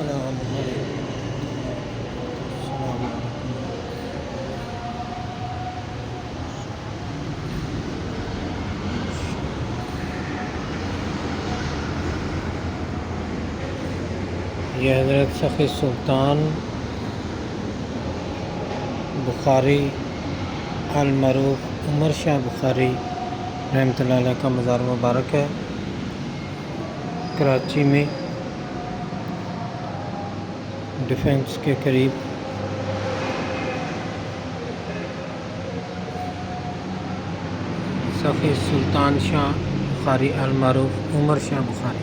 السلام علیکم السلام علیکم یہ حضرت سخی سلطان بخاری المعروف عمر شاہ بخاری رحمۃ اللہ علیہ کا مزار مبارک ہے کراچی میں ڈیفنس کے قریب۔ سخی سلطان شاہ بخاری المعروف عمر شاہ بخاری۔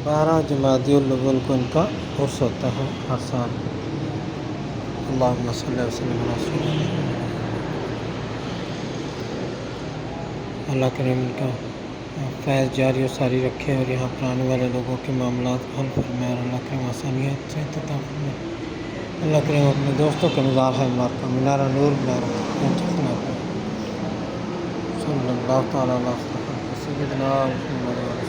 بارہ جمادی الاول کو ان کا عرس ہوتا ہے ہر سال۔ اللہم صلی وسلم علی رسول اللہ۔ اللہ کریم ان کا فیض جاری و ساری رکھے اور یہاں پر آنے والے لوگوں کے معاملات کو حل فرمائے اور اللہ کریم آسانیت سے عطا فرمائے۔ اللہ کریم اپنے دوستوں کے مزار ہے مبارکہ منارہ نور صلی اللہ تعالیٰ علیہ وسلم سیدنا محمد